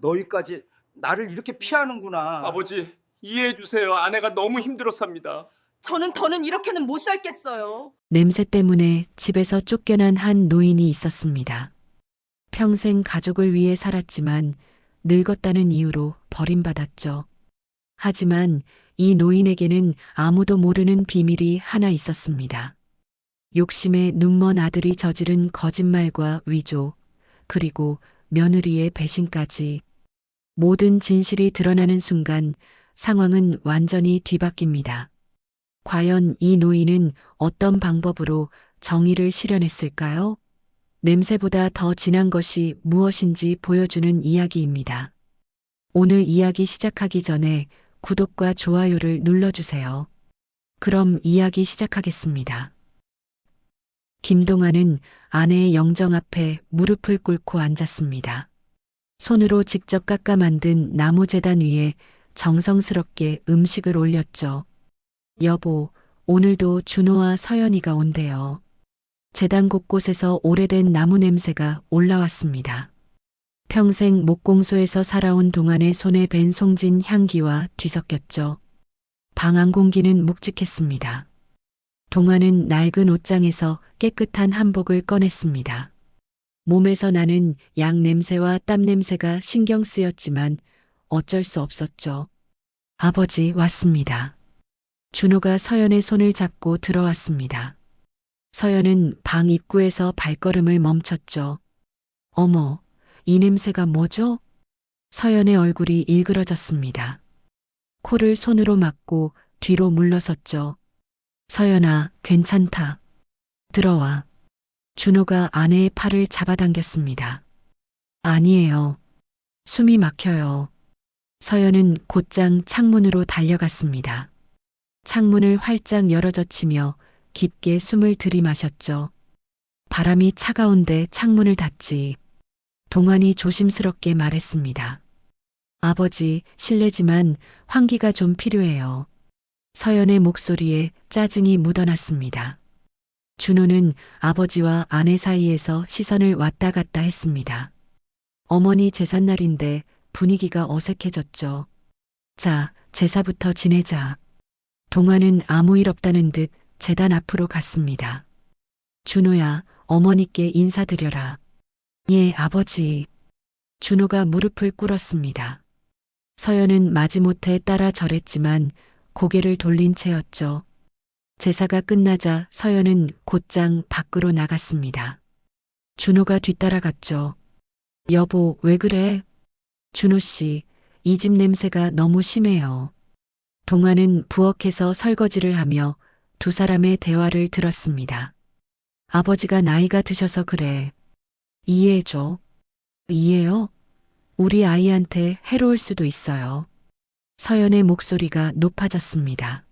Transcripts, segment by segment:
너희까지 나를 이렇게 피하는구나. 아버지, 이해해 주세요. 아내가 너무 힘들었습니다. 저는 더는 이렇게는 못 살겠어요. 냄새 때문에 집에서 쫓겨난 한 노인이 있었습니다. 평생 가족을 위해 살았지만 늙었다는 이유로 버림받았죠. 하지만 이 노인에게는 아무도 모르는 비밀이 하나 있었습니다. 욕심에 눈먼 아들이 저지른 거짓말과 위조, 그리고 며느리의 배신까지 모든 진실이 드러나는 순간 상황은 완전히 뒤바뀝니다. 과연 이 노인은 어떤 방법으로 정의를 실현했을까요? 냄새보다 더 진한 것이 무엇인지 보여주는 이야기입니다. 오늘 이야기 시작하기 전에 구독과 좋아요를 눌러주세요. 그럼 이야기 시작하겠습니다. 김동완은 아내의 영정 앞에 무릎을 꿇고 앉았습니다. 손으로 직접 깎아 만든 나무재단 위에 정성스럽게 음식을 올렸죠. 여보, 오늘도 준호와 서연이가 온대요. 재단 곳곳에서 오래된 나무 냄새가 올라왔습니다. 평생 목공소에서 살아온 동안의 손에 밴 송진 향기와 뒤섞였죠. 방 안 공기는 묵직했습니다. 동안은 낡은 옷장에서 깨끗한 한복을 꺼냈습니다. 몸에서 나는 양 냄새와 땀 냄새가 신경 쓰였지만 어쩔 수 없었죠. 아버지 왔습니다. 준호가 서연의 손을 잡고 들어왔습니다. 서연은 방 입구에서 발걸음을 멈췄죠. 어머, 이 냄새가 뭐죠? 서연의 얼굴이 일그러졌습니다. 코를 손으로 막고 뒤로 물러섰죠. 서연아, 괜찮다. 들어와. 준호가 아내의 팔을 잡아당겼습니다. 아니에요. 숨이 막혀요. 서연은 곧장 창문으로 달려갔습니다. 창문을 활짝 열어젖히며 깊게 숨을 들이마셨죠. 바람이 차가운데 창문을 닫지. 동환이 조심스럽게 말했습니다. 아버지, 실례지만 환기가 좀 필요해요. 서연의 목소리에 짜증이 묻어났습니다. 준호는 아버지와 아내 사이에서 시선을 왔다 갔다 했습니다. 어머니 제삿날인데 분위기가 어색해졌죠. 자, 제사부터 지내자. 동환은 아무 일 없다는 듯 제단 앞으로 갔습니다. 준호야, 어머니께 인사드려라. 예, 아버지. 준호가 무릎을 꿇었습니다. 서연은 마지못해 따라 절했지만 고개를 돌린 채였죠. 제사가 끝나자 서연은 곧장 밖으로 나갔습니다. 준호가 뒤따라갔죠. 여보, 왜 그래? 준호 씨, 이 집 냄새가 너무 심해요. 동화는 부엌에서 설거지를 하며 두 사람의 대화를 들었습니다. 아버지가 나이가 드셔서 그래. 이해해줘. 이해요? 우리 아이한테 해로울 수도 있어요. 서연의 목소리가 높아졌습니다.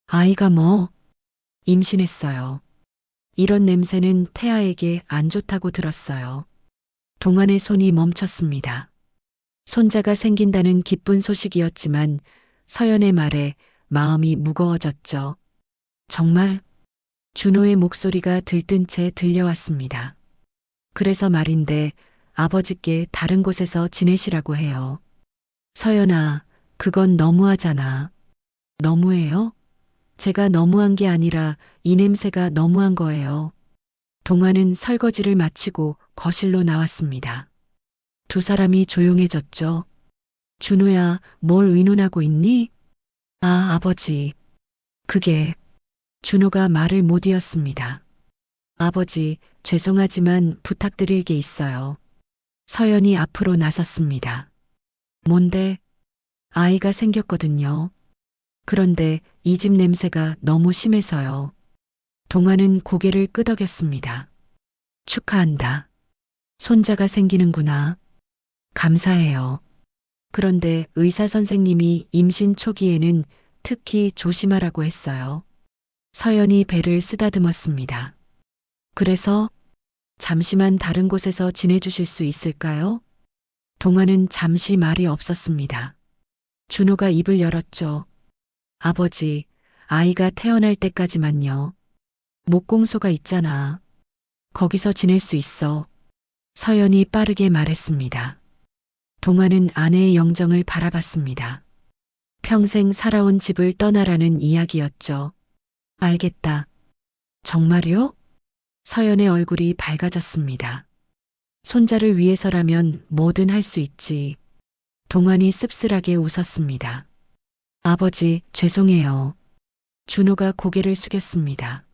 아이가 뭐? 임신했어요. 이런 냄새는 태아에게 안 좋다고 들었어요. 동안의 손이 멈췄습니다. 손자가 생긴다는 기쁜 소식이었지만 서연의 말에 마음이 무거워졌죠. 정말? 준호의 목소리가 들뜬 채 들려왔습니다. 그래서 말인데 아버지께 다른 곳에서 지내시라고 해요. 서연아, 그건 너무하잖아. 너무해요? 제가 너무한 게 아니라 이 냄새가 너무한 거예요. 동화는 설거지를 마치고 거실로 나왔습니다. 두 사람이 조용해졌죠. 준호야, 뭘 의논하고 있니? 아, 아버지. 그게. 준호가 말을 못 이었습니다. 아버지, 죄송하지만 부탁드릴 게 있어요. 서연이 앞으로 나섰습니다. 뭔데? 아이가 생겼거든요. 그런데 이 집 냄새가 너무 심해서요. 동화는 고개를 끄덕였습니다. 축하한다. 손자가 생기는구나. 감사해요. 그런데 의사 선생님이 임신 초기에는 특히 조심하라고 했어요. 서연이 배를 쓰다듬었습니다. 그래서 잠시만 다른 곳에서 지내주실 수 있을까요? 동화는 잠시 말이 없었습니다. 준호가 입을 열었죠. 아버지, 아이가 태어날 때까지만요. 목공소가 있잖아. 거기서 지낼 수 있어. 서연이 빠르게 말했습니다. 동화는 아내의 영정을 바라봤습니다. 평생 살아온 집을 떠나라는 이야기였죠. 알겠다. 정말요? 서연의 얼굴이 밝아졌습니다. 손자를 위해서라면 뭐든 할 수 있지. 동환이 씁쓸하게 웃었습니다. 아버지, 죄송해요. 준호가 고개를 숙였습니다.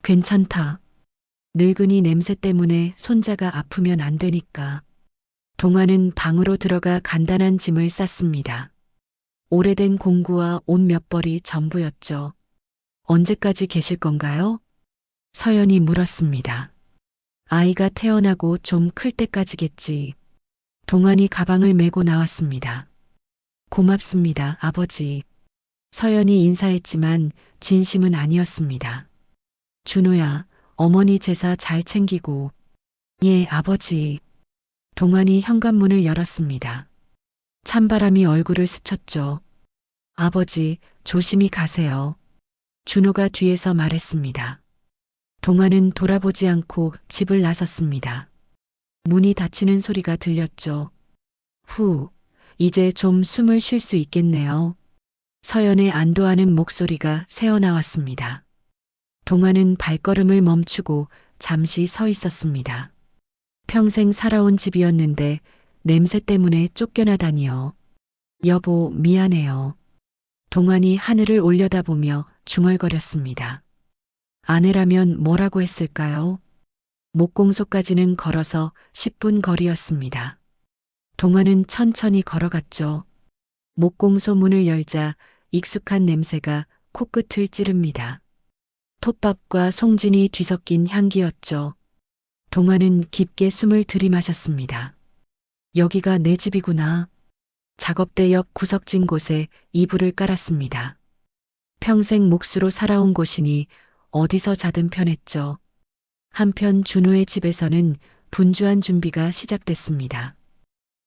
괜찮다. 늙은이 냄새 때문에 손자가 아프면 안 되니까. 동환은 방으로 들어가 간단한 짐을 쌌습니다. 오래된 공구와 옷 몇 벌이 전부였죠. 언제까지 계실 건가요? 서연이 물었습니다. 아이가 태어나고 좀 클 때까지겠지. 동환이 가방을 메고 나왔습니다. 고맙습니다, 아버지. 서연이 인사했지만 진심은 아니었습니다. 준호야, 어머니 제사 잘 챙기고. 예, 아버지. 동환이 현관문을 열었습니다. 찬바람이 얼굴을 스쳤죠. 아버지, 조심히 가세요. 준호가 뒤에서 말했습니다. 동환은 돌아보지 않고 집을 나섰습니다. 문이 닫히는 소리가 들렸죠. 후, 이제 좀 숨을 쉴 수 있겠네요. 서연의 안도하는 목소리가 새어나왔습니다. 동환은 발걸음을 멈추고 잠시 서 있었습니다. 평생 살아온 집이었는데 냄새 때문에 쫓겨나다니요. 여보, 미안해요. 동환이 하늘을 올려다보며 중얼거렸습니다. 아내라면 뭐라고 했을까요? 목공소까지는 걸어서 10분 거리였습니다. 동환은 천천히 걸어갔죠. 목공소 문을 열자 익숙한 냄새가 코끝을 찌릅니다. 톱밥과 송진이 뒤섞인 향기였죠. 동환은 깊게 숨을 들이마셨습니다. 여기가 내 집이구나. 작업대 옆 구석진 곳에 이불을 깔았습니다. 평생 몫으로 살아온 곳이니 어디서 자든 편했죠. 한편 준호의 집에서는 분주한 준비가 시작됐습니다.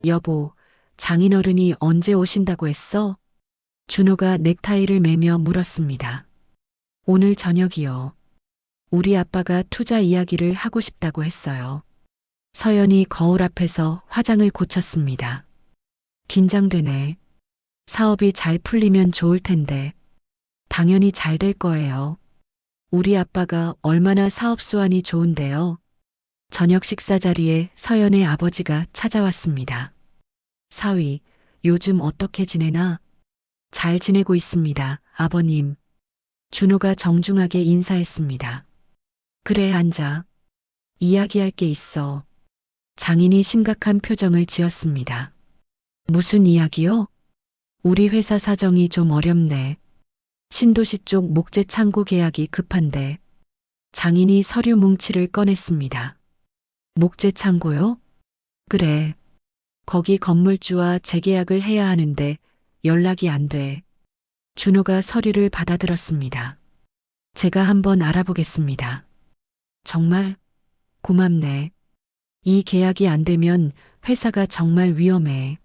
여보, 장인어른이 언제 오신다고 했어? 준호가 넥타이를 매며 물었습니다. 오늘 저녁이요. 우리 아빠가 투자 이야기를 하고 싶다고 했어요. 서연이 거울 앞에서 화장을 고쳤습니다. 긴장되네. 사업이 잘 풀리면 좋을 텐데. 당연히 잘 될 거예요. 우리 아빠가 얼마나 사업 수완이 좋은데요. 저녁 식사 자리에 서연의 아버지가 찾아왔습니다. 사위, 요즘 어떻게 지내나? 잘 지내고 있습니다, 아버님. 준호가 정중하게 인사했습니다. 그래, 앉아. 이야기할 게 있어. 장인이 심각한 표정을 지었습니다. 무슨 이야기요? 우리 회사 사정이 좀 어렵네. 신도시 쪽 목재 창고 계약이 급한데. 장인이 서류 뭉치를 꺼냈습니다. 목재 창고요? 그래. 거기 건물주와 재계약을 해야 하는데 연락이 안 돼. 준호가 서류를 받아들었습니다. 제가 한번 알아보겠습니다. 정말? 고맙네. 이 계약이 안 되면 회사가 정말 위험해.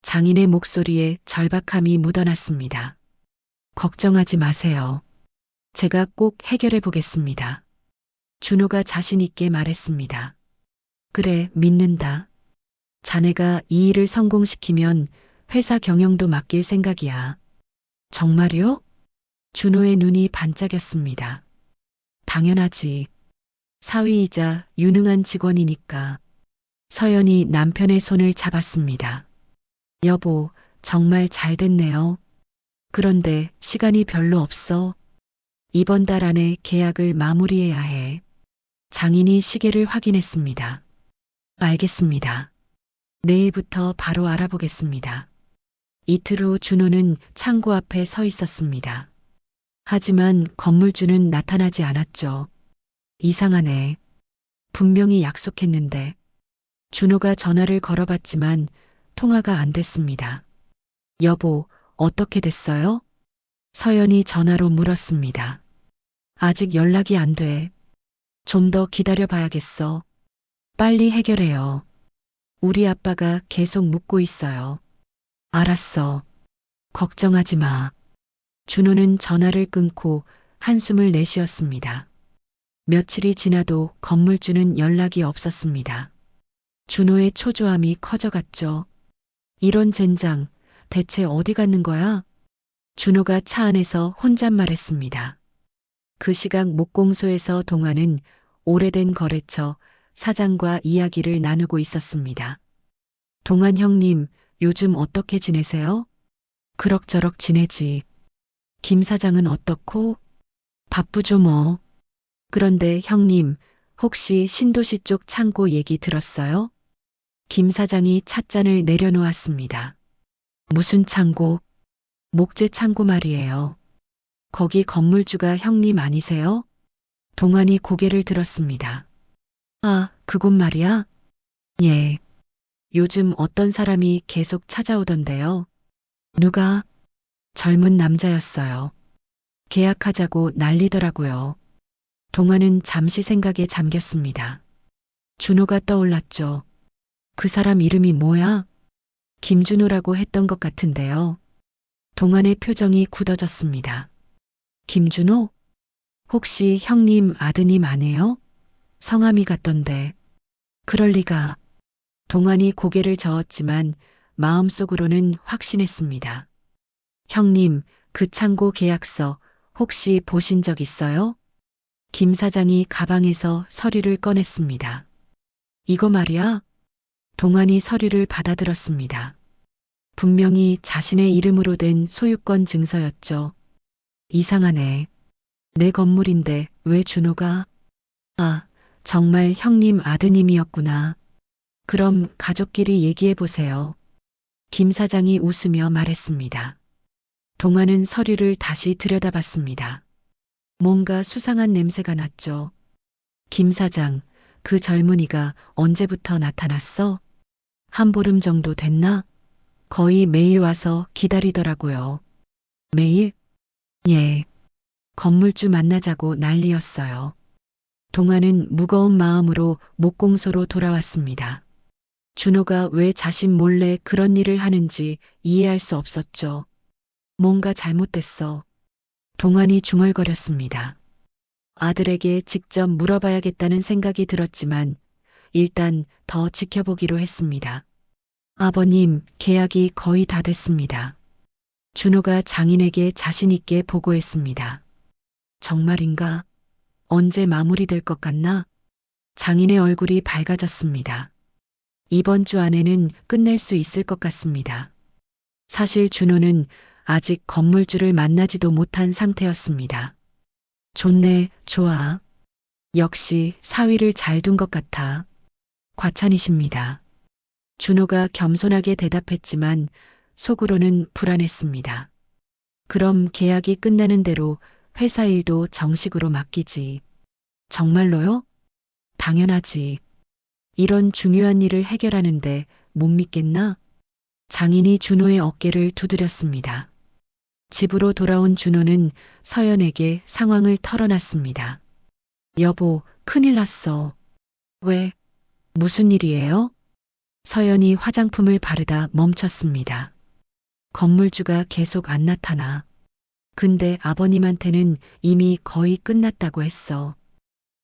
장인의 목소리에 절박함이 묻어났습니다. 걱정하지 마세요. 제가 꼭 해결해 보겠습니다. 준호가 자신 있게 말했습니다. 그래, 믿는다. 자네가 이 일을 성공시키면 회사 경영도 맡길 생각이야. 정말요? 준호의 눈이 반짝였습니다. 당연하지. 사위이자 유능한 직원이니까. 서연이 남편의 손을 잡았습니다. 여보, 정말 잘 됐네요. 그런데 시간이 별로 없어. 이번 달 안에 계약을 마무리해야 해. 장인이 시계를 확인했습니다. 알겠습니다. 내일부터 바로 알아보겠습니다. 이틀 후 준호는 창고 앞에 서 있었습니다. 하지만 건물주는 나타나지 않았죠. 이상하네. 분명히 약속했는데. 준호가 전화를 걸어봤지만 통화가 안 됐습니다. 여보, 어떻게 됐어요? 서연이 전화로 물었습니다. 아직 연락이 안 돼. 좀 더 기다려 봐야겠어. 빨리 해결해요. 우리 아빠가 계속 묻고 있어요. 알았어. 걱정하지 마. 준호는 전화를 끊고 한숨을 내쉬었습니다. 며칠이 지나도 건물주는 연락이 없었습니다. 준호의 초조함이 커져갔죠. 이런 젠장, 대체 어디 갔는 거야? 준호가 차 안에서 혼잣말했습니다. 그 시각 목공소에서 동아는 오래된 거래처 사장과 이야기를 나누고 있었습니다. 동안 형님, 요즘 어떻게 지내세요? 그럭저럭 지내지. 김 사장은 어떻고? 바쁘죠 뭐. 그런데 형님, 혹시 신도시 쪽 창고 얘기 들었어요? 김 사장이 찻잔을 내려놓았습니다. 무슨 창고? 목재 창고 말이에요. 거기 건물주가 형님 아니세요? 동안이 고개를 들었습니다. 아, 그곳 말이야? 예. 요즘 어떤 사람이 계속 찾아오던데요. 누가? 젊은 남자였어요. 계약하자고 난리더라고요. 동아는 잠시 생각에 잠겼습니다. 준호가 떠올랐죠. 그 사람 이름이 뭐야? 김준호라고 했던 것 같은데요. 동안의 표정이 굳어졌습니다. 김준호? 혹시 형님 아드님 아니에요? 성함이 같던데. 그럴 리가. 동안이 고개를 저었지만 마음속으로는 확신했습니다. 형님, 그 창고 계약서 혹시 보신 적 있어요? 김 사장이 가방에서 서류를 꺼냈습니다. 이거 말이야? 동안이 서류를 받아들었습니다. 분명히 자신의 이름으로 된 소유권 증서였죠. 이상하네. 내 건물인데 왜 준호가? 아, 정말 형님 아드님이었구나. 그럼 가족끼리 얘기해 보세요. 김 사장이 웃으며 말했습니다. 동아는 서류를 다시 들여다봤습니다. 뭔가 수상한 냄새가 났죠. 김 사장, 그 젊은이가 언제부터 나타났어? 한 보름 정도 됐나? 거의 매일 와서 기다리더라고요. 매일? 예. 건물주 만나자고 난리였어요. 동아는 무거운 마음으로 목공소로 돌아왔습니다. 준호가 왜 자신 몰래 그런 일을 하는지 이해할 수 없었죠. 뭔가 잘못됐어. 동안이 중얼거렸습니다. 아들에게 직접 물어봐야겠다는 생각이 들었지만 일단 더 지켜보기로 했습니다. 아버님, 계약이 거의 다 됐습니다. 준호가 장인에게 자신 있게 보고했습니다. 정말인가? 언제 마무리될 것 같나? 장인의 얼굴이 밝아졌습니다. 이번 주 안에는 끝낼 수 있을 것 같습니다. 사실 준호는 아직 건물주를 만나지도 못한 상태였습니다. 좋네, 좋아. 역시 사위를 잘 둔 것 같아. 과찬이십니다. 준호가 겸손하게 대답했지만 속으로는 불안했습니다. 그럼 계약이 끝나는 대로 회사 일도 정식으로 맡기지. 정말로요? 당연하지. 이런 중요한 일을 해결하는데 못 믿겠나? 장인이 준호의 어깨를 두드렸습니다. 집으로 돌아온 준호는 서연에게 상황을 털어놨습니다. 여보, 큰일 났어. 왜? 무슨 일이에요? 서연이 화장품을 바르다 멈췄습니다. 건물주가 계속 안 나타나. 근데 아버님한테는 이미 거의 끝났다고 했어.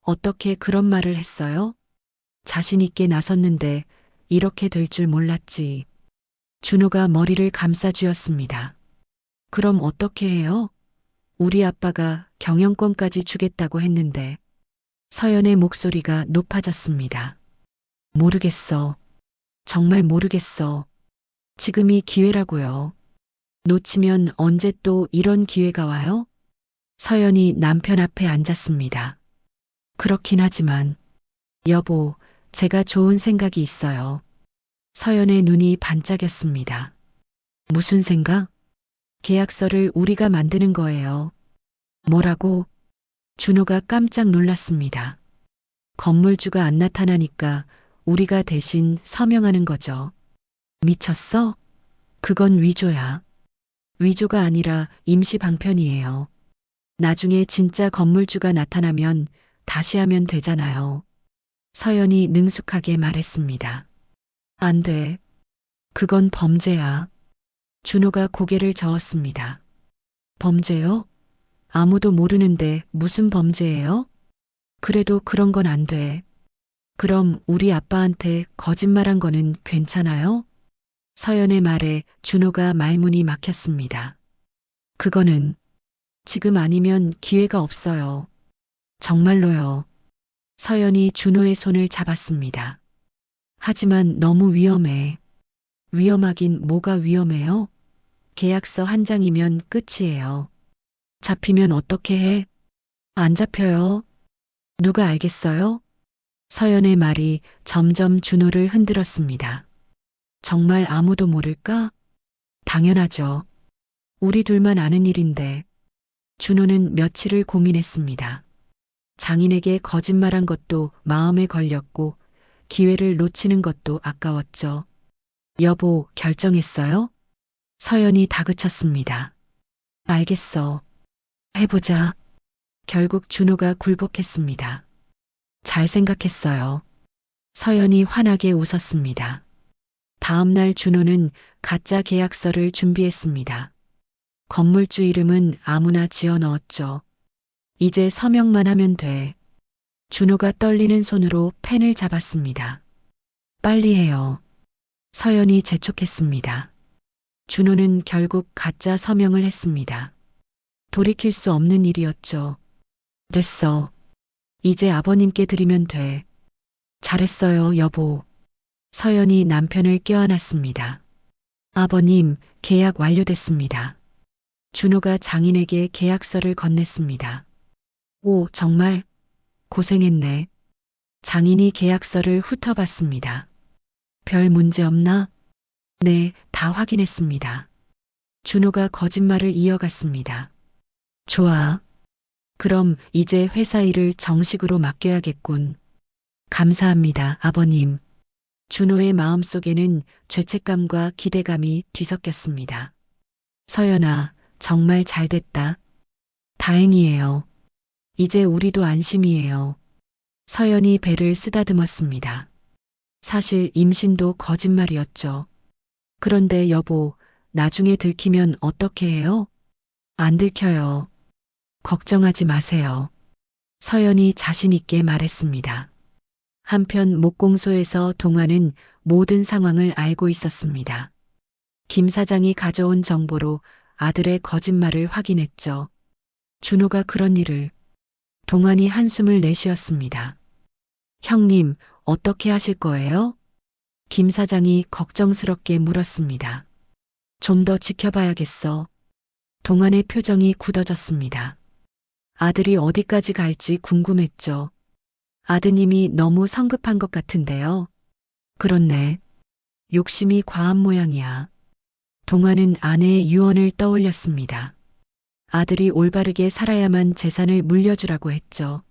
어떻게 그런 말을 했어요? 자신 있게 나섰는데 이렇게 될 줄 몰랐지. 준호가 머리를 감싸쥐었습니다. 그럼 어떻게 해요? 우리 아빠가 경영권까지 주겠다고 했는데. 서연의 목소리가 높아졌습니다. 모르겠어. 정말 모르겠어. 지금이 기회라고요. 놓치면 언제 또 이런 기회가 와요? 서연이 남편 앞에 앉았습니다. 그렇긴 하지만, 여보, 제가 좋은 생각이 있어요. 서연의 눈이 반짝였습니다. 무슨 생각? 계약서를 우리가 만드는 거예요. 뭐라고? 준호가 깜짝 놀랐습니다. 건물주가 안 나타나니까 우리가 대신 서명하는 거죠. 미쳤어? 그건 위조야. 위조가 아니라 임시 방편이에요. 나중에 진짜 건물주가 나타나면 다시 하면 되잖아요. 서연이 능숙하게 말했습니다. 안 돼. 그건 범죄야. 준호가 고개를 저었습니다. 범죄요? 아무도 모르는데 무슨 범죄예요? 그래도 그런 건 안 돼. 그럼 우리 아빠한테 거짓말한 거는 괜찮아요? 서연의 말에 준호가 말문이 막혔습니다. 그거는 지금 아니면 기회가 없어요. 정말로요. 서연이 준호의 손을 잡았습니다. 하지만 너무 위험해. 위험하긴 뭐가 위험해요? 계약서 한 장이면 끝이에요. 잡히면 어떻게 해? 안 잡혀요. 누가 알겠어요? 서연의 말이 점점 준호를 흔들었습니다. 정말 아무도 모를까? 당연하죠. 우리 둘만 아는 일인데. 준호는 며칠을 고민했습니다. 장인에게 거짓말한 것도 마음에 걸렸고 기회를 놓치는 것도 아까웠죠. 여보, 결정했어요? 서연이 다그쳤습니다. 알겠어. 해보자. 결국 준호가 굴복했습니다. 잘 생각했어요. 서연이 환하게 웃었습니다. 다음 날 준호는 가짜 계약서를 준비했습니다. 건물주 이름은 아무나 지어 넣었죠. 이제 서명만 하면 돼. 준호가 떨리는 손으로 펜을 잡았습니다. 빨리 해요. 서연이 재촉했습니다. 준호는 결국 가짜 서명을 했습니다. 돌이킬 수 없는 일이었죠. 됐어. 이제 아버님께 드리면 돼. 잘했어요, 여보. 서연이 남편을 껴안았습니다. 아버님, 계약 완료됐습니다. 준호가 장인에게 계약서를 건넸습니다. 오, 정말? 고생했네. 장인이 계약서를 훑어봤습니다. 별 문제 없나? 네, 다 확인했습니다. 준호가 거짓말을 이어갔습니다. 좋아. 그럼 이제 회사 일을 정식으로 맡겨야겠군. 감사합니다, 아버님. 준호의 마음속에는 죄책감과 기대감이 뒤섞였습니다. 서연아, 정말 잘 됐다. 다행이에요. 이제 우리도 안심이에요. 서연이 배를 쓰다듬었습니다. 사실 임신도 거짓말이었죠. 그런데 여보, 나중에 들키면 어떻게 해요? 안 들켜요. 걱정하지 마세요. 서연이 자신 있게 말했습니다. 한편 목공소에서 동아는 모든 상황을 알고 있었습니다. 김 사장이 가져온 정보로 아들의 거짓말을 확인했죠. 준호가 그런 일을. 동안이 한숨을 내쉬었습니다. 형님, 어떻게 하실 거예요? 김 사장이 걱정스럽게 물었습니다. 좀 더 지켜봐야겠어. 동안의 표정이 굳어졌습니다. 아들이 어디까지 갈지 궁금했죠. 아드님이 너무 성급한 것 같은데요. 그렇네. 욕심이 과한 모양이야. 동안은 아내의 유언을 떠올렸습니다. 아들이 올바르게 살아야만 재산을 물려주라고 했죠.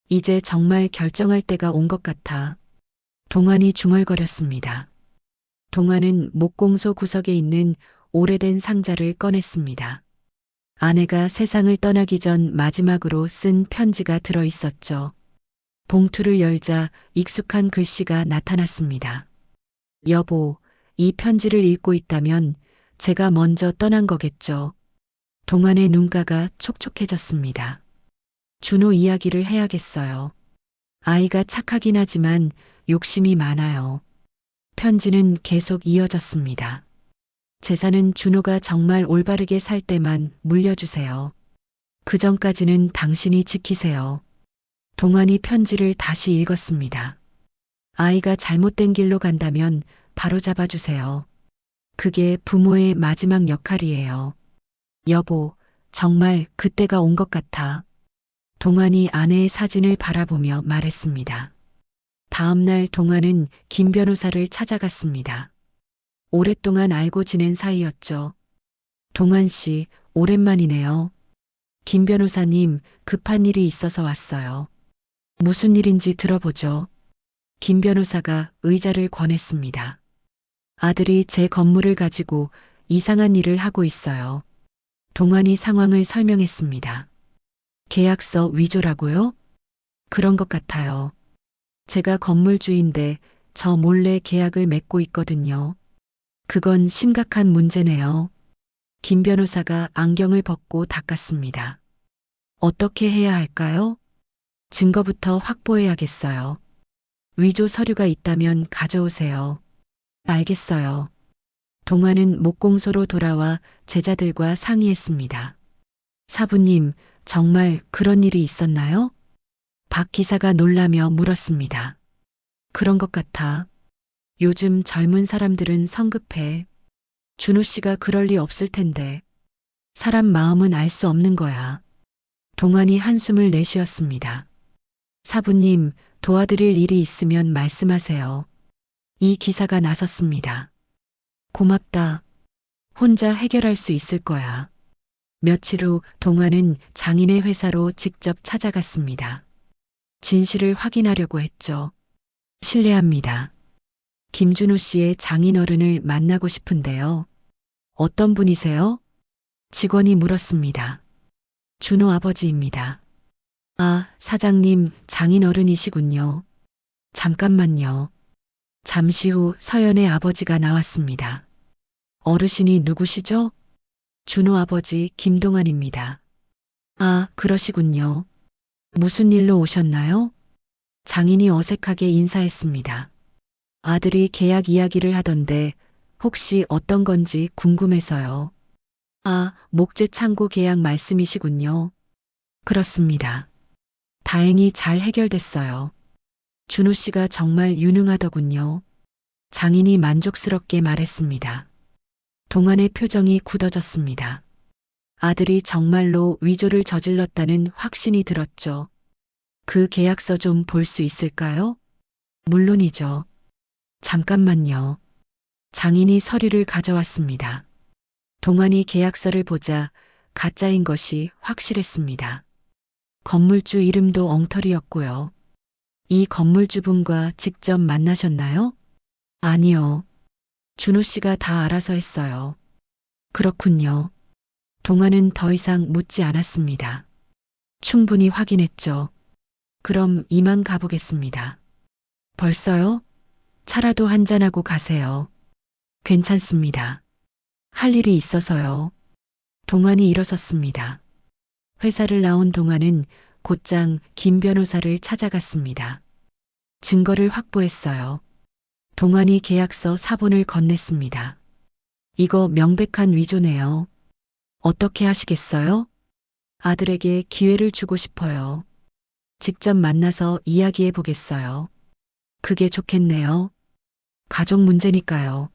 이제 정말 결정할 때가 온 것 같아. 동안이 중얼거렸습니다. 동안은 목공소 구석에 있는 오래된 상자를 꺼냈습니다. 아내가 세상을 떠나기 전 마지막으로 쓴 편지가 들어 있었죠. 봉투를 열자 익숙한 글씨가 나타났습니다. 여보, 이 편지를 읽고 있다면 제가 먼저 떠난 거겠죠. 동안의 눈가가 촉촉해졌습니다. 준호 이야기를 해야겠어요. 아이가 착하긴 하지만 욕심이 많아요. 편지는 계속 이어졌습니다. 재산은 준호가 정말 올바르게 살 때만 물려주세요. 그 전까지는 당신이 지키세요. 동안이 편지를 다시 읽었습니다. 아이가 잘못된 길로 간다면 바로 잡아주세요. 그게 부모의 마지막 역할이에요. 여보, 정말 그때가 온 것 같아. 동안이 아내의 사진을 바라보며 말했습니다. 다음 날 동안은 김 변호사를 찾아갔습니다. 오랫동안 알고 지낸 사이였죠. 동안 씨, 오랜만이네요. 김 변호사님, 급한 일이 있어서 왔어요. 무슨 일인지 들어보죠. 김 변호사가 의자를 권했습니다. 아들이 제 건물을 가지고 이상한 일을 하고 있어요. 동안이 상황을 설명했습니다. 계약서 위조라고요? 그런 것 같아요. 제가 건물주인데 저 몰래 계약을 맺고 있거든요. 그건 심각한 문제네요. 김 변호사가 안경을 벗고 닦았습니다. 어떻게 해야 할까요? 증거부터 확보해야겠어요. 위조 서류가 있다면 가져오세요. 알겠어요. 동화는 목공소로 돌아와 제자들과 상의했습니다. 사부님, 정말 그런 일이 있었나요? 박 기사가 놀라며 물었습니다. 그런 것 같아. 요즘 젊은 사람들은 성급해. 준호 씨가 그럴 리 없을 텐데. 사람 마음은 알 수 없는 거야. 동환이 한숨을 내쉬었습니다. 사부님, 도와드릴 일이 있으면 말씀하세요. 이 기사가 나섰습니다. 고맙다. 혼자 해결할 수 있을 거야. 며칠 후 동환은 장인의 회사로 직접 찾아갔습니다. 진실을 확인하려고 했죠. 실례합니다. 김준호 씨의 장인어른을 만나고 싶은데요. 어떤 분이세요? 직원이 물었습니다. 준호 아버지입니다. 아, 사장님, 장인어른이시군요. 잠깐만요. 잠시 후 서연의 아버지가 나왔습니다. 어르신이 누구시죠? 준호 아버지 김동환입니다. 아, 그러시군요. 무슨 일로 오셨나요? 장인이 어색하게 인사했습니다. 아들이 계약 이야기를 하던데 혹시 어떤 건지 궁금해서요. 아, 목재 창고 계약 말씀이시군요. 그렇습니다. 다행히 잘 해결됐어요. 준호 씨가 정말 유능하더군요. 장인이 만족스럽게 말했습니다. 동안의 표정이 굳어졌습니다. 아들이 정말로 위조를 저질렀다는 확신이 들었죠. 그 계약서 좀 볼 수 있을까요? 물론이죠. 잠깐만요. 장인이 서류를 가져왔습니다. 동안이 계약서를 보자 가짜인 것이 확실했습니다. 건물주 이름도 엉터리였고요. 이 건물주분과 직접 만나셨나요? 아니요. 준호 씨가 다 알아서 했어요. 그렇군요. 동환은 더 이상 묻지 않았습니다. 충분히 확인했죠. 그럼 이만 가보겠습니다. 벌써요? 차라도 한잔하고 가세요. 괜찮습니다. 할 일이 있어서요. 동환이 일어섰습니다. 회사를 나온 동환은 곧장 김 변호사를 찾아갔습니다. 증거를 확보했어요. 동환이 계약서 사본을 건넸습니다. 이거 명백한 위조네요. 어떻게 하시겠어요? 아들에게 기회를 주고 싶어요. 직접 만나서 이야기해 보겠어요. 그게 좋겠네요. 가족 문제니까요.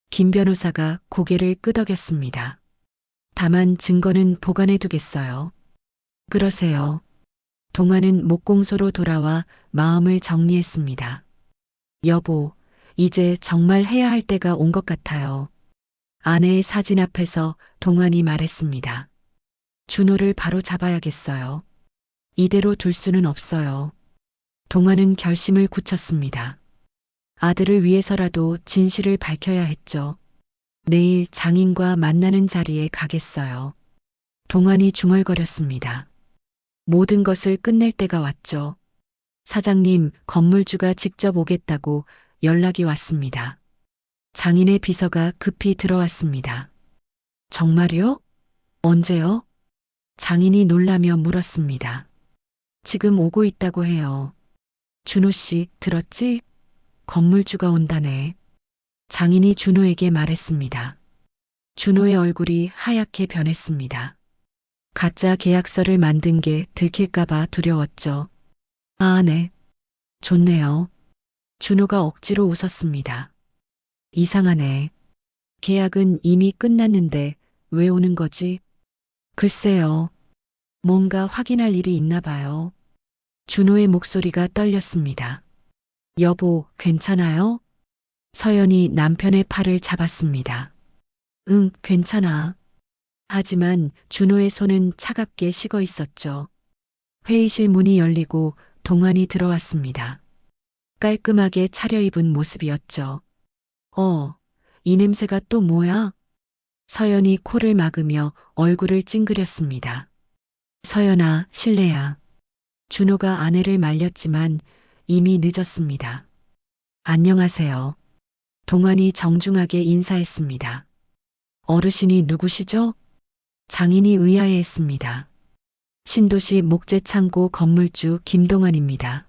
김 변호사가 고개를 끄덕였습니다. 다만 증거는 보관해 두겠어요. 그러세요. 동환은 목공소로 돌아와 마음을 정리했습니다. 여보, 이제 정말 해야 할 때가 온 것 같아요. 아내의 사진 앞에서 동환이 말했습니다. 준호를 바로 잡아야겠어요. 이대로 둘 수는 없어요. 동환은 결심을 굳혔습니다. 아들을 위해서라도 진실을 밝혀야 했죠. 내일 장인과 만나는 자리에 가겠어요. 동환이 중얼거렸습니다. 모든 것을 끝낼 때가 왔죠. 사장님, 건물주가 직접 오겠다고 연락이 왔습니다. 장인의 비서가 급히 들어왔습니다. 정말요? 언제요? 장인이 놀라며 물었습니다. 지금 오고 있다고 해요. 준호 씨, 들었지? 건물주가 온다네. 장인이 준호에게 말했습니다. 준호의 얼굴이 하얗게 변했습니다. 가짜 계약서를 만든 게 들킬까봐 두려웠죠. 아, 네. 좋네요. 준호가 억지로 웃었습니다. 이상하네. 계약은 이미 끝났는데 왜 오는 거지? 글쎄요. 뭔가 확인할 일이 있나 봐요. 준호의 목소리가 떨렸습니다. 여보, 괜찮아요? 서연이 남편의 팔을 잡았습니다. 응, 괜찮아. 하지만 준호의 손은 차갑게 식어 있었죠. 회의실 문이 열리고 동환이 들어왔습니다. 깔끔하게 차려입은 모습이었죠. 이 냄새가 또 뭐야? 서연이 코를 막으며 얼굴을 찡그렸습니다. 서연아, 실례야. 준호가 아내를 말렸지만 이미 늦었습니다. 안녕하세요. 동환이 정중하게 인사했습니다. 어르신이 누구시죠? 장인이 의아해했습니다. 신도시 목재창고 건물주 김동환입니다.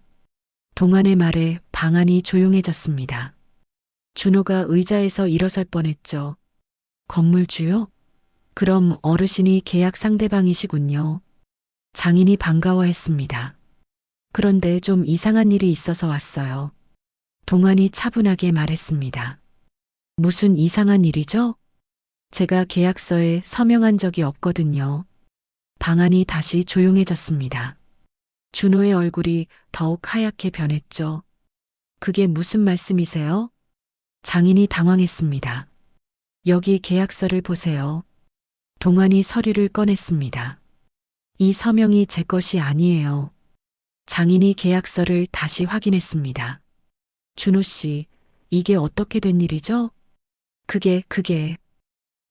동환의 말에 방안이 조용해졌습니다. 준호가 의자에서 일어설 뻔했죠. 건물주요? 그럼 어르신이 계약 상대방이시군요. 장인이 반가워했습니다. 그런데 좀 이상한 일이 있어서 왔어요. 동안이 차분하게 말했습니다. 무슨 이상한 일이죠? 제가 계약서에 서명한 적이 없거든요. 방안이 다시 조용해졌습니다. 준호의 얼굴이 더욱 하얗게 변했죠. 그게 무슨 말씀이세요? 장인이 당황했습니다. 여기 계약서를 보세요. 동안이 서류를 꺼냈습니다. 이 서명이 제 것이 아니에요. 장인이 계약서를 다시 확인했습니다. 준호 씨, 이게 어떻게 된 일이죠? 그게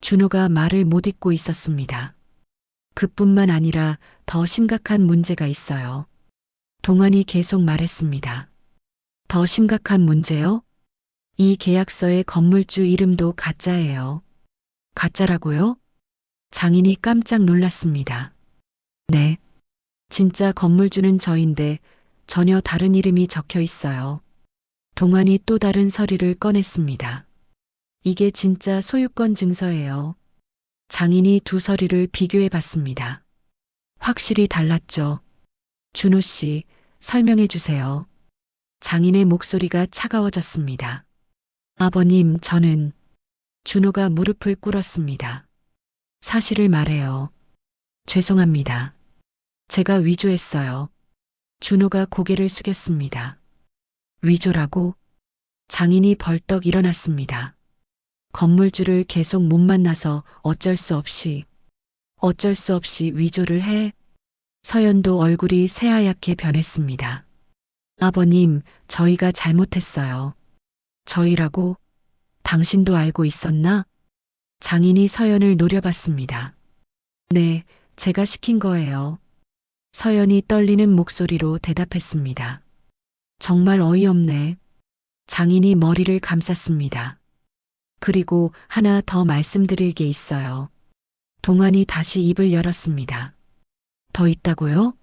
준호가 말을 못 잇고 있었습니다. 그뿐만 아니라 더 심각한 문제가 있어요. 동안이 계속 말했습니다. 더 심각한 문제요? 이 계약서의 건물주 이름도 가짜예요. 가짜라고요? 장인이 깜짝 놀랐습니다. 네. 진짜 건물주는 저인데 전혀 다른 이름이 적혀 있어요. 동안이 또 다른 서류를 꺼냈습니다. 이게 진짜 소유권 증서예요. 장인이 두 서류를 비교해 봤습니다. 확실히 달랐죠. 준호 씨, 설명해 주세요. 장인의 목소리가 차가워졌습니다. 아버님, 저는 준호가 무릎을 꿇었습니다. 사실을 말해요. 죄송합니다. 제가 위조했어요. 준호가 고개를 숙였습니다. 위조라고? 장인이 벌떡 일어났습니다. 건물주를 계속 못 만나서 어쩔 수 없이 위조를 해? 서연도 얼굴이 새하얗게 변했습니다. 아버님, 저희가 잘못했어요. 저희라고? 당신도 알고 있었나? 장인이 서연을 노려봤습니다. 네, 제가 시킨 거예요. 서연이 떨리는 목소리로 대답했습니다. 정말 어이없네. 장인이 머리를 감쌌습니다. 그리고 하나 더 말씀드릴 게 있어요. 동안이 다시 입을 열었습니다. 더 있다고요?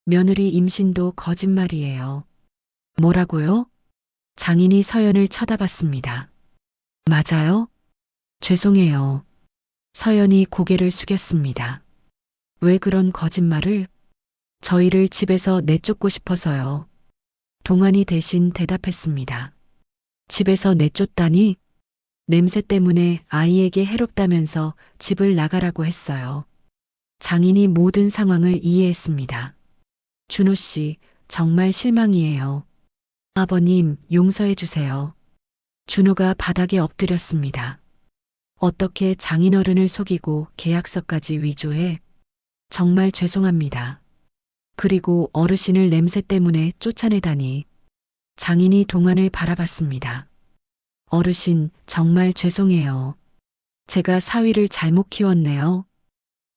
며느리 임신도 거짓말이에요. 뭐라고요? 장인이 서연을 쳐다봤습니다. 맞아요? 죄송해요. 서연이 고개를 숙였습니다. 왜 그런 거짓말을? 저희를 집에서 내쫓고 싶어서요. 동안이 대신 대답했습니다. 집에서 내쫓다니? 냄새 때문에 아이에게 해롭다면서 집을 나가라고 했어요. 장인이 모든 상황을 이해했습니다. 준호 씨, 정말 실망이에요. 아버님, 용서해 주세요. 준호가 바닥에 엎드렸습니다. 어떻게 장인어른을 속이고 계약서까지 위조해? 정말 죄송합니다. 그리고 어르신을 냄새 때문에 쫓아내다니. 장인이 동안을 바라봤습니다. 어르신, 정말 죄송해요. 제가 사위를 잘못 키웠네요.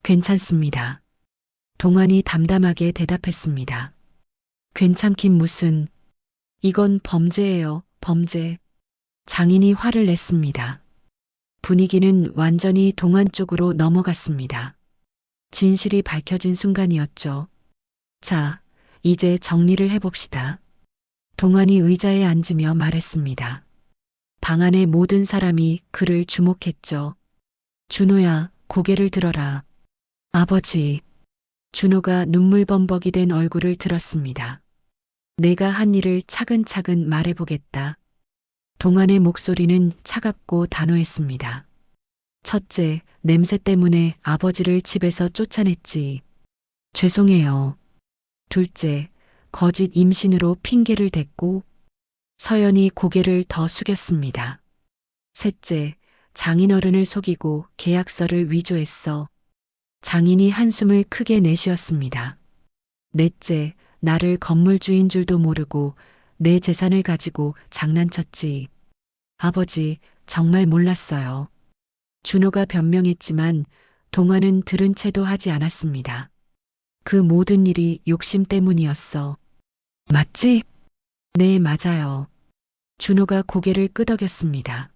괜찮습니다. 동안이 담담하게 대답했습니다. 괜찮긴 무슨. 이건 범죄예요, 범죄. 장인이 화를 냈습니다. 분위기는 완전히 동안 쪽으로 넘어갔습니다. 진실이 밝혀진 순간이었죠. 자, 이제 정리를 해봅시다. 동안이 의자에 앉으며 말했습니다. 방 안의 모든 사람이 그를 주목했죠. 준호야, 고개를 들어라. 아버지. 준호가 눈물범벅이 된 얼굴을 들었습니다. 내가 한 일을 차근차근 말해보겠다. 동안의 목소리는 차갑고 단호했습니다. 첫째, 냄새 때문에 아버지를 집에서 쫓아냈지. 죄송해요. 둘째, 거짓 임신으로 핑계를 댔고. 서연이 고개를 더 숙였습니다. 셋째, 장인어른을 속이고 계약서를 위조했어. 장인이 한숨을 크게 내쉬었습니다. 넷째, 나를 건물주인 줄도 모르고 내 재산을 가지고 장난쳤지. 아버지, 정말 몰랐어요. 준호가 변명했지만 동화는 들은 채도 하지 않았습니다. 그 모든 일이 욕심 때문이었어. 맞지? 네, 맞아요. 준호가 고개를 끄덕였습니다.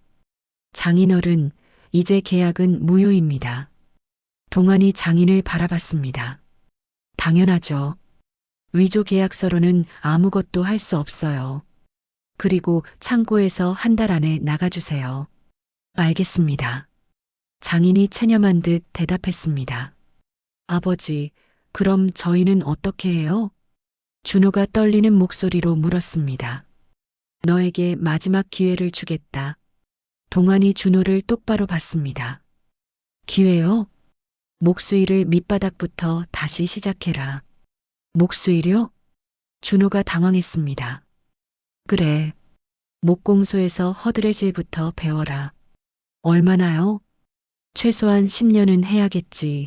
장인어른, 이제 계약은 무효입니다. 동안이 장인을 바라봤습니다. 당연하죠. 위조 계약서로는 아무것도 할 수 없어요. 그리고 창고에서 한 달 안에 나가주세요. 알겠습니다. 장인이 체념한 듯 대답했습니다. 아버지, 그럼 저희는 어떻게 해요? 준호가 떨리는 목소리로 물었습니다. 너에게 마지막 기회를 주겠다. 동환이 준호를 똑바로 봤습니다. 기회요? 목수일을 밑바닥부터 다시 시작해라. 목수일이요? 준호가 당황했습니다. 그래. 목공소에서 허드레질부터 배워라. 얼마나요? 최소한 10년은 해야겠지.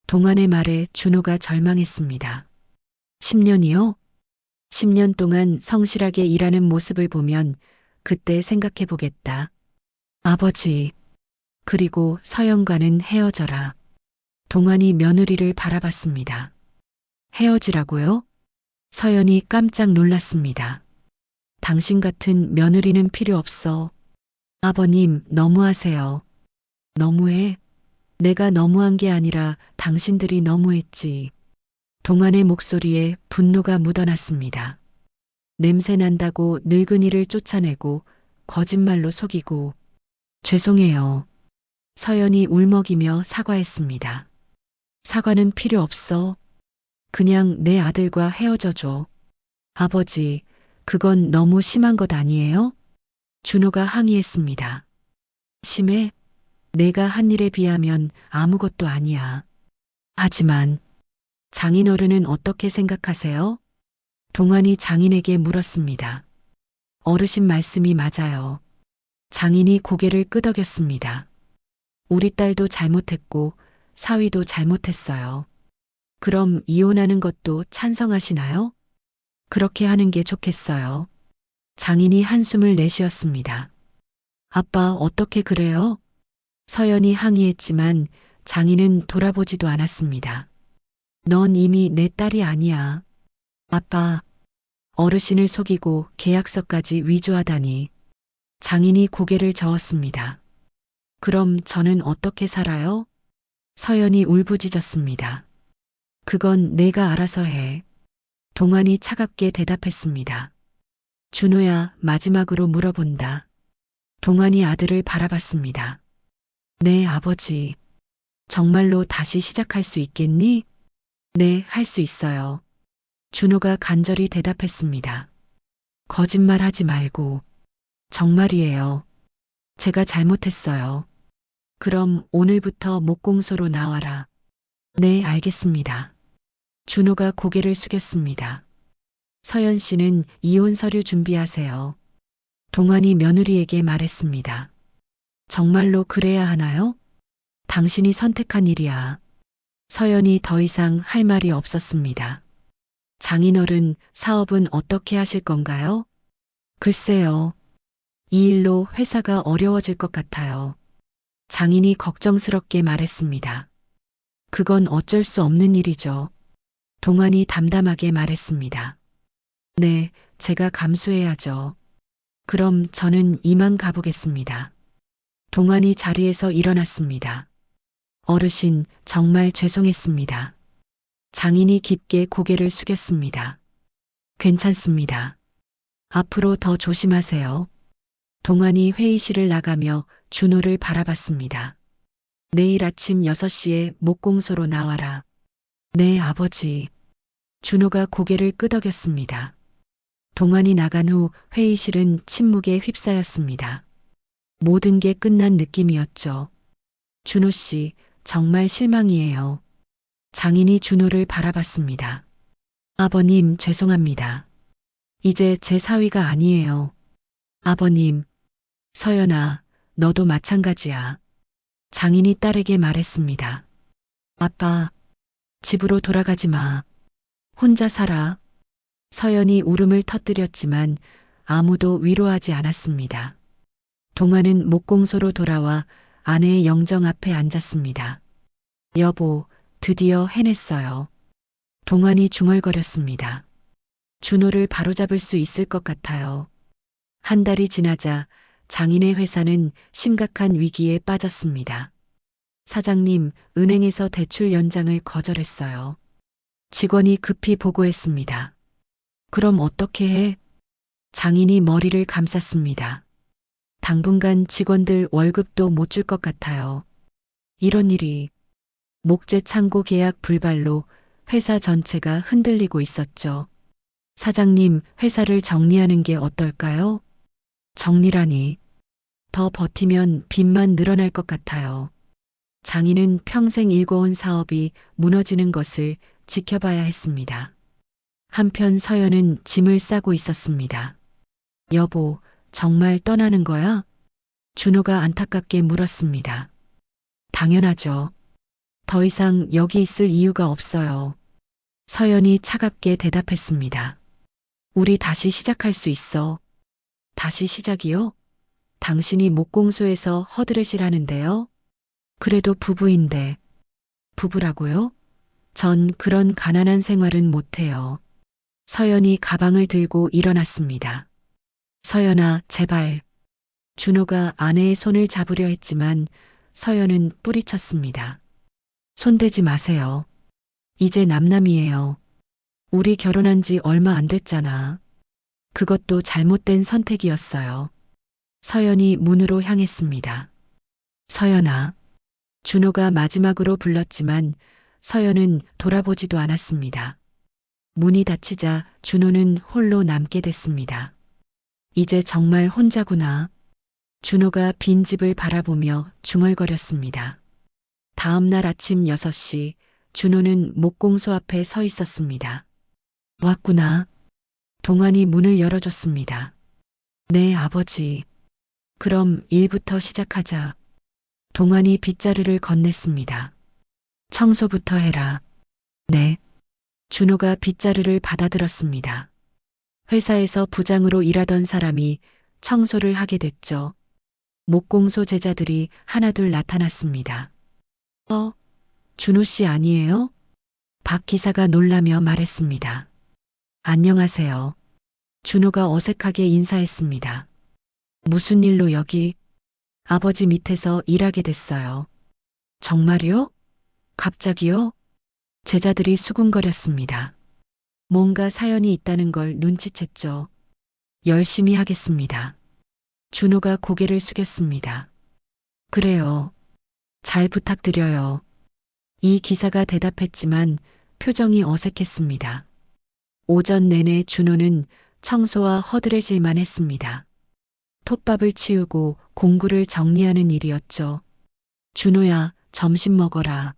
동안의 말에 준호가 절망했습니다. 10년이요? 10년 동안 성실하게 일하는 모습을 보면 그때 생각해 보겠다. 아버지, 그리고 서연과는 헤어져라. 동안이 며느리를 바라봤습니다. 헤어지라고요? 서연이 깜짝 놀랐습니다. 당신 같은 며느리는 필요 없어. 아버님, 너무하세요. 너무해? 내가 너무한 게 아니라 당신들이 너무했지. 동안의 목소리에 분노가 묻어났습니다. 냄새 난다고 늙은이를 쫓아내고 거짓말로 속이고 죄송해요. 서연이 울먹이며 사과했습니다. 사과는 필요 없어. 그냥 내 아들과 헤어져 줘. 아버지, 그건 너무 심한 것 아니에요? 준호가 항의했습니다. 심해? 내가 한 일에 비하면 아무것도 아니야. 하지만 장인어른은 어떻게 생각하세요? 동안이 장인에게 물었습니다. 어르신 말씀이 맞아요. 장인이 고개를 끄덕였습니다. 우리 딸도 잘못했고 사위도 잘못했어요. 그럼 이혼하는 것도 찬성하시나요? 그렇게 하는 게 좋겠어요. 장인이 한숨을 내쉬었습니다. 아빠, 어떻게 그래요? 서연이 항의했지만 장인은 돌아보지도 않았습니다. 넌 이미 내 딸이 아니야. 아빠, 어르신을 속이고 계약서까지 위조하다니. 장인이 고개를 저었습니다. 그럼 저는 어떻게 살아요? 서연이 울부짖었습니다. 그건 내가 알아서 해. 동안이 차갑게 대답했습니다. 준호야, 마지막으로 물어본다. 동안이 아들을 바라봤습니다. 네, 아버지. 정말로 다시 시작할 수 있겠니? 네, 할 수 있어요. 준호가 간절히 대답했습니다. 거짓말 하지 말고. 정말이에요. 제가 잘못했어요. 그럼 오늘부터 목공소로 나와라. 네, 알겠습니다. 준호가 고개를 숙였습니다. 서연 씨는 이혼 서류 준비하세요. 동안이 며느리에게 말했습니다. 정말로 그래야 하나요? 당신이 선택한 일이야. 서연이 더 이상 할 말이 없었습니다. 장인어른, 사업은 어떻게 하실 건가요? 글쎄요. 이 일로 회사가 어려워질 것 같아요. 장인이 걱정스럽게 말했습니다. 그건 어쩔 수 없는 일이죠. 동안이 담담하게 말했습니다. 네, 제가 감수해야죠. 그럼 저는 이만 가보겠습니다. 동안이 자리에서 일어났습니다. 어르신, 정말 죄송했습니다. 장인이 깊게 고개를 숙였습니다. 괜찮습니다. 앞으로 더 조심하세요. 동안이 회의실을 나가며 준호를 바라봤습니다. 내일 아침 6시에 목공소로 나와라. 네, 아버지. 준호가 고개를 끄덕였습니다. 동안이 나간 후 회의실은 침묵에 휩싸였습니다. 모든 게 끝난 느낌이었죠. 준호 씨, 정말 실망이에요. 장인이 준호를 바라봤습니다. 아버님, 죄송합니다. 이제 제 사위가 아니에요. 아버님, 서연아, 너도 마찬가지야. 장인이 딸에게 말했습니다. 아빠, 집으로 돌아가지 마. 혼자 살아. 서연이 울음을 터뜨렸지만 아무도 위로하지 않았습니다. 동화는 목공소로 돌아와 아내의 영정 앞에 앉았습니다. 여보, 드디어 해냈어요. 동환이 중얼거렸습니다. 준호를 바로잡을 수 있을 것 같아요. 한 달이 지나자 장인의 회사는 심각한 위기에 빠졌습니다. 사장님, 은행에서 대출 연장을 거절했어요. 직원이 급히 보고했습니다. 그럼 어떻게 해? 장인이 머리를 감쌌습니다. 당분간 직원들 월급도 못 줄 것 같아요. 이런 일이 목재 창고 계약 불발로 회사 전체가 흔들리고 있었죠. 사장님, 회사를 정리하는 게 어떨까요? 정리라니. 더 버티면 빚만 늘어날 것 같아요. 장인은 평생 일궈온 사업이 무너지는 것을 지켜봐야 했습니다. 한편 서연은 짐을 싸고 있었습니다. 여보, 정말 떠나는 거야? 준호가 안타깝게 물었습니다. 당연하죠. 더 이상 여기 있을 이유가 없어요. 서연이 차갑게 대답했습니다. 우리 다시 시작할 수 있어. 다시 시작이요? 당신이 목공소에서 허드렛이라는데요? 그래도 부부인데. 부부라고요? 전 그런 가난한 생활은 못해요. 서연이 가방을 들고 일어났습니다. 서연아, 제발. 준호가 아내의 손을 잡으려 했지만 서연은 뿌리쳤습니다. 손대지 마세요. 이제 남남이에요. 우리 결혼한 지 얼마 안 됐잖아. 그것도 잘못된 선택이었어요. 서연이 문으로 향했습니다. 서연아. 준호가 마지막으로 불렀지만 서연은 돌아보지도 않았습니다. 문이 닫히자 준호는 홀로 남게 됐습니다. 이제 정말 혼자구나. 준호가 빈 집을 바라보며 중얼거렸습니다. 다음 날 아침 6시 준호는 목공소 앞에 서 있었습니다. 왔구나. 동환이 문을 열어줬습니다. 네, 아버지. 그럼 일부터 시작하자. 동환이 빗자루를 건넸습니다. 청소부터 해라. 네. 준호가 빗자루를 받아들었습니다. 회사에서 부장으로 일하던 사람이 청소를 하게 됐죠. 목공소 제자들이 하나둘 나타났습니다. 준호 씨 아니에요? 박 기사가 놀라며 말했습니다. 안녕하세요. 준호가 어색하게 인사했습니다. 무슨 일로 여기? 아버지 밑에서 일하게 됐어요. 정말요? 갑자기요? 제자들이 수군거렸습니다. 뭔가 사연이 있다는 걸 눈치챘죠. 열심히 하겠습니다. 준호가 고개를 숙였습니다. 그래요. 잘 부탁드려요. 이 기사가 대답했지만 표정이 어색했습니다. 오전 내내 준호는 청소와 허드렛일만 했습니다. 톱밥을 치우고 공구를 정리하는 일이었죠. 준호야, 점심 먹어라.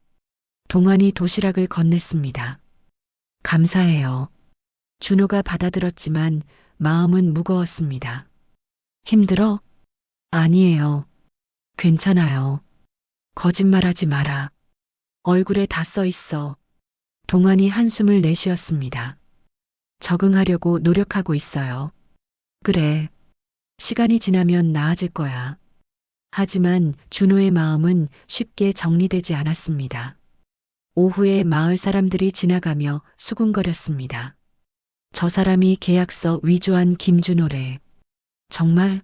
동환이 도시락을 건넸습니다. 감사해요. 준호가 받아들었지만 마음은 무거웠습니다. 힘들어? 아니에요. 괜찮아요. 거짓말하지 마라. 얼굴에 다 써 있어. 동환이 한숨을 내쉬었습니다. 적응하려고 노력하고 있어요. 그래. 시간이 지나면 나아질 거야. 하지만 준호의 마음은 쉽게 정리되지 않았습니다. 오후에 마을 사람들이 지나가며 수군거렸습니다. 저 사람이 계약서 위조한 김준호래. 정말?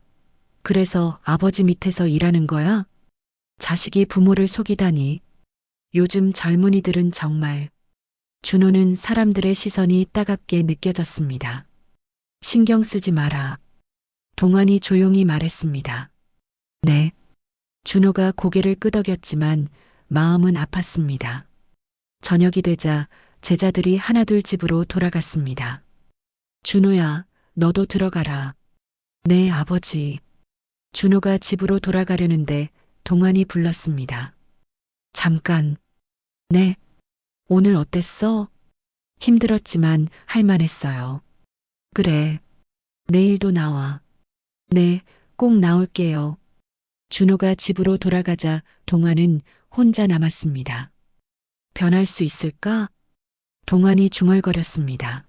그래서 아버지 밑에서 일하는 거야? 자식이 부모를 속이다니. 요즘 젊은이들은 정말. 준호는 사람들의 시선이 따갑게 느껴졌습니다. 신경 쓰지 마라. 동환이 조용히 말했습니다. 네. 준호가 고개를 끄덕였지만 마음은 아팠습니다. 저녁이 되자 제자들이 하나둘 집으로 돌아갔습니다. 준호야, 너도 들어가라. 네, 아버지. 준호가 집으로 돌아가려는데 동환이 불렀습니다. 잠깐. 네. 오늘 어땠어? 힘들었지만 할만했어요. 그래. 내일도 나와. 네, 꼭 나올게요. 준호가 집으로 돌아가자 동환은 혼자 남았습니다. 변할 수 있을까? 동환이 중얼거렸습니다.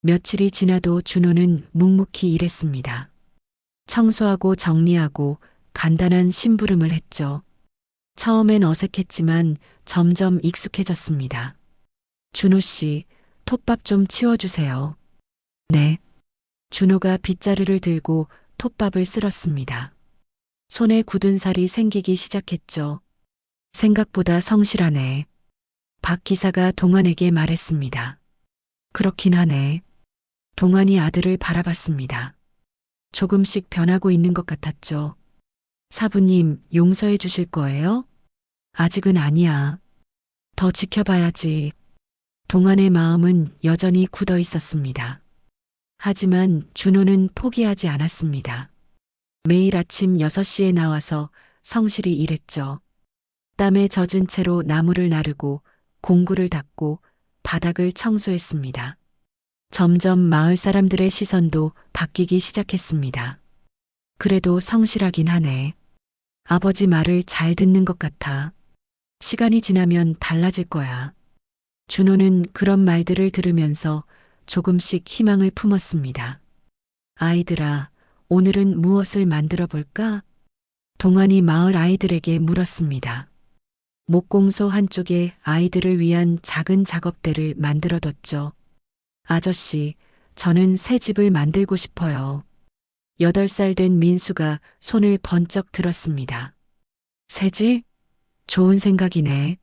며칠이 지나도 준호는 묵묵히 일했습니다. 청소하고 정리하고 간단한 심부름을 했죠. 처음엔 어색했지만 점점 익숙해졌습니다. 준호 씨, 톱밥 좀 치워주세요. 네. 준호가 빗자루를 들고 톱밥을 쓸었습니다. 손에 굳은 살이 생기기 시작했죠. 생각보다 성실하네. 박 기사가 동환에게 말했습니다. 그렇긴 하네. 동환이 아들을 바라봤습니다. 조금씩 변하고 있는 것 같았죠. 사부님, 용서해 주실 거예요? 아직은 아니야. 더 지켜봐야지. 동안의 마음은 여전히 굳어 있었습니다. 하지만 준호는 포기하지 않았습니다. 매일 아침 6시에 나와서 성실히 일했죠. 땀에 젖은 채로 나무를 나르고 공구를 닦고 바닥을 청소했습니다. 점점 마을 사람들의 시선도 바뀌기 시작했습니다. 그래도 성실하긴 하네. 아버지 말을 잘 듣는 것 같아. 시간이 지나면 달라질 거야. 준호는 그런 말들을 들으면서 조금씩 희망을 품었습니다. 아이들아, 오늘은 무엇을 만들어 볼까? 동안이 마을 아이들에게 물었습니다. 목공소 한쪽에 아이들을 위한 작은 작업대를 만들어뒀죠. 아저씨, 저는 새 집을 만들고 싶어요. 8살 된 민수가 손을 번쩍 들었습니다. 새 집? 좋은 생각이네.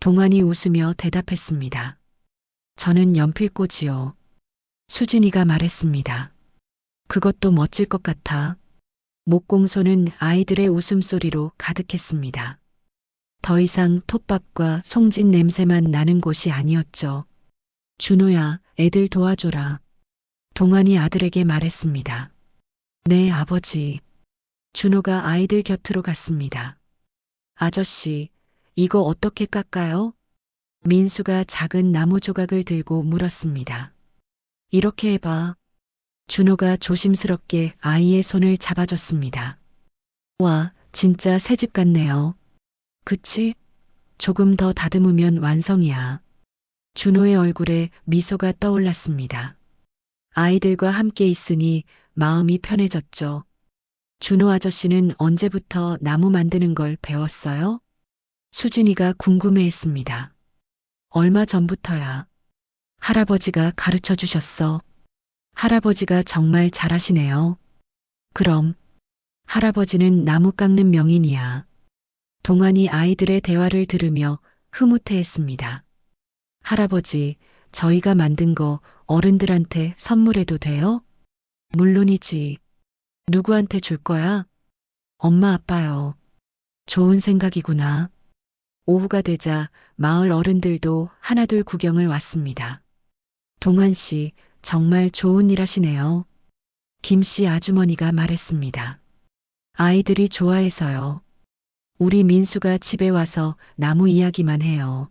동안이 웃으며 대답했습니다. 저는 연필꽂이요. 수진이가 말했습니다. 그것도 멋질 것 같아. 목공소는 아이들의 웃음소리로 가득했습니다. 더 이상 톱밥과 송진 냄새만 나는 곳이 아니었죠. 준호야, 애들 도와줘라. 동안이 아들에게 말했습니다. 네, 아버지. 준호가 아이들 곁으로 갔습니다. 아저씨, 이거 어떻게 깎아요? 민수가 작은 나무 조각을 들고 물었습니다. 이렇게 해봐. 준호가 조심스럽게 아이의 손을 잡아줬습니다. 와, 진짜 새집 같네요. 그치? 조금 더 다듬으면 완성이야. 준호의 얼굴에 미소가 떠올랐습니다. 아이들과 함께 있으니 마음이 편해졌죠. 준호 아저씨는 언제부터 나무 만드는 걸 배웠어요? 수진이가 궁금해했습니다. 얼마 전부터야. 할아버지가 가르쳐 주셨어. 할아버지가 정말 잘하시네요. 그럼 할아버지는 나무 깎는 명인이야. 동안이 아이들의 대화를 들으며 흐뭇해했습니다. 할아버지, 저희가 만든 거 어른들한테 선물해도 돼요? 물론이지. 누구한테 줄 거야? 엄마 아빠요. 좋은 생각이구나. 오후가 되자 마을 어른들도 하나둘 구경을 왔습니다. 동환 씨, 정말 좋은 일 하시네요. 김 씨 아주머니가 말했습니다. 아이들이 좋아해서요. 우리 민수가 집에 와서 나무 이야기만 해요.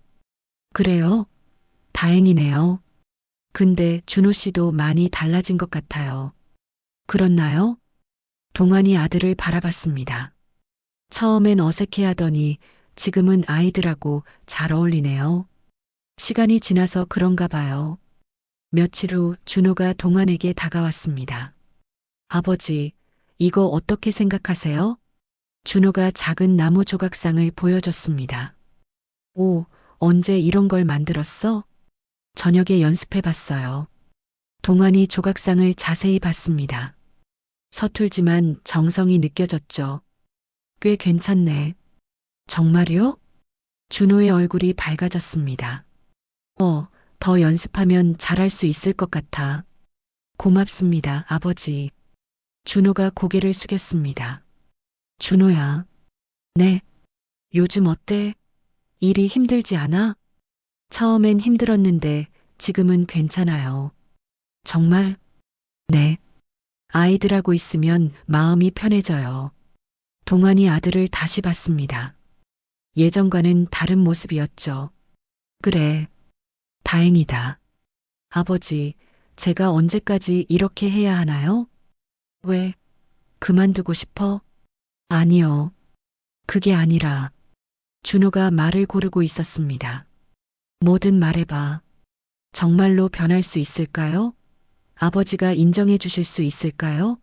그래요? 다행이네요. 근데 준호 씨도 많이 달라진 것 같아요. 그렇나요? 동안이 아들을 바라봤습니다. 처음엔 어색해하더니 지금은 아이들하고 잘 어울리네요. 시간이 지나서 그런가 봐요. 며칠 후 준호가 동안에게 다가왔습니다. 아버지, 이거 어떻게 생각하세요? 준호가 작은 나무 조각상을 보여줬습니다. 오, 언제 이런 걸 만들었어? 저녁에 연습해봤어요. 동안이 조각상을 자세히 봤습니다. 서툴지만 정성이 느껴졌죠. 꽤 괜찮네. 정말요? 준호의 얼굴이 밝아졌습니다. 더 연습하면 잘할 수 있을 것 같아. 고맙습니다, 아버지. 준호가 고개를 숙였습니다. 준호야. 네. 요즘 어때? 일이 힘들지 않아? 처음엔 힘들었는데 지금은 괜찮아요. 정말? 네. 아이들하고 있으면 마음이 편해져요. 동안이 아들을 다시 봤습니다. 예전과는 다른 모습이었죠. 그래. 다행이다. 아버지, 제가 언제까지 이렇게 해야 하나요? 왜? 그만두고 싶어? 아니요. 그게 아니라. 준호가 말을 고르고 있었습니다. 뭐든 말해봐. 정말로 변할 수 있을까요? 아버지가 인정해 주실 수 있을까요?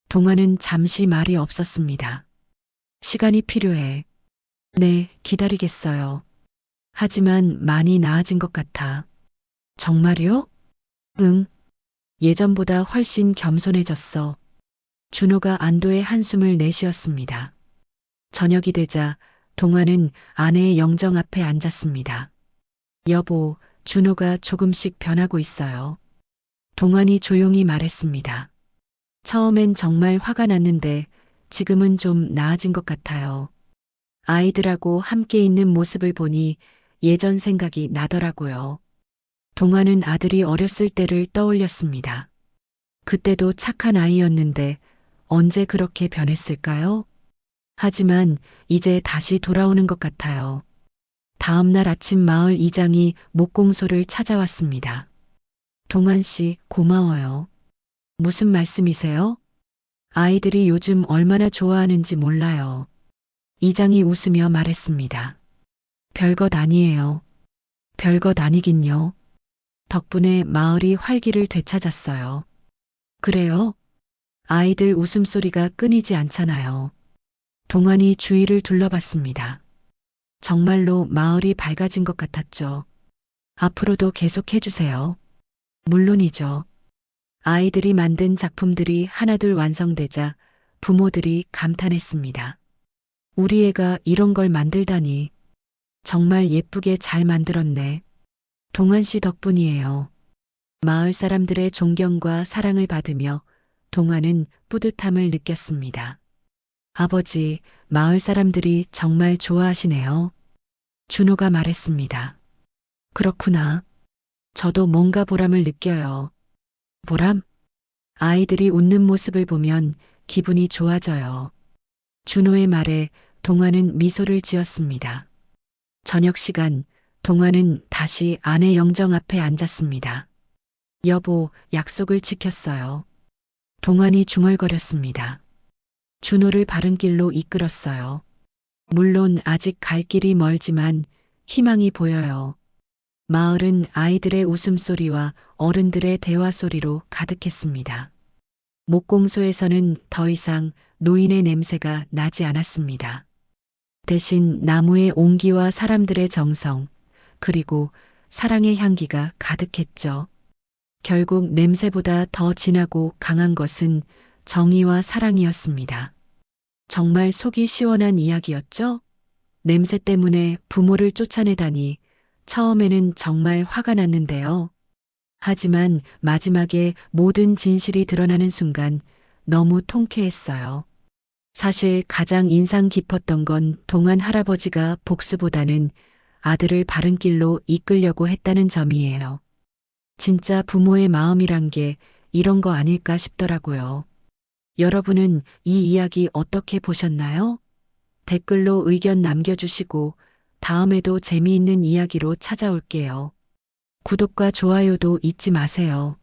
동화는 잠시 말이 없었습니다. 시간이 필요해. 네, 기다리겠어요. 하지만 많이 나아진 것 같아. 정말요? 응. 예전보다 훨씬 겸손해졌어. 준호가 안도의 한숨을 내쉬었습니다. 저녁이 되자 동화는 아내의 영정 앞에 앉았습니다. 여보, 준호가 조금씩 변하고 있어요. 동환이 조용히 말했습니다. 처음엔 정말 화가 났는데 지금은 좀 나아진 것 같아요. 아이들하고 함께 있는 모습을 보니 예전 생각이 나더라고요. 동화는 아들이 어렸을 때를 떠올렸습니다. 그때도 착한 아이였는데 언제 그렇게 변했을까요? 하지만 이제 다시 돌아오는 것 같아요. 다음 날 아침 마을 이장이 목공소를 찾아왔습니다. 동환 씨, 고마워요. 무슨 말씀이세요? 아이들이 요즘 얼마나 좋아하는지 몰라요. 이장이 웃으며 말했습니다. 별것 아니에요. 별것 아니긴요. 덕분에 마을이 활기를 되찾았어요. 그래요? 아이들 웃음소리가 끊이지 않잖아요. 동환이 주위를 둘러봤습니다. 정말로 마을이 밝아진 것 같았죠. 앞으로도 계속 해주세요. 물론이죠. 아이들이 만든 작품들이 하나둘 완성되자 부모들이 감탄했습니다. 우리 애가 이런 걸 만들다니. 정말 예쁘게 잘 만들었네. 동환 씨 덕분이에요. 마을 사람들의 존경과 사랑을 받으며 동환은 뿌듯함을 느꼈습니다. 아버지, 마을 사람들이 정말 좋아하시네요. 준호가 말했습니다. 그렇구나. 저도 뭔가 보람을 느껴요. 보람? 아이들이 웃는 모습을 보면 기분이 좋아져요. 준호의 말에 동환은 미소를 지었습니다. 저녁 시간, 동환은 다시 아내 영정 앞에 앉았습니다. 여보, 약속을 지켰어요. 동환이 중얼거렸습니다. 준호를 바른 길로 이끌었어요. 물론 아직 갈 길이 멀지만 희망이 보여요. 마을은 아이들의 웃음소리와 어른들의 대화 소리로 가득했습니다. 목공소에서는 더 이상 노인의 냄새가 나지 않았습니다. 대신 나무의 온기와 사람들의 정성, 그리고 사랑의 향기가 가득했죠. 결국 냄새보다 더 진하고 강한 것은 정의와 사랑이었습니다. 정말 속이 시원한 이야기였죠? 냄새 때문에 부모를 쫓아내다니 처음에는 정말 화가 났는데요. 하지만 마지막에 모든 진실이 드러나는 순간 너무 통쾌했어요. 사실 가장 인상 깊었던 건 동안 할아버지가 복수보다는 아들을 바른 길로 이끌려고 했다는 점이에요. 진짜 부모의 마음이란 게 이런 거 아닐까 싶더라고요. 여러분은 이 이야기 어떻게 보셨나요? 댓글로 의견 남겨주시고 다음에도 재미있는 이야기로 찾아올게요. 구독과 좋아요도 잊지 마세요.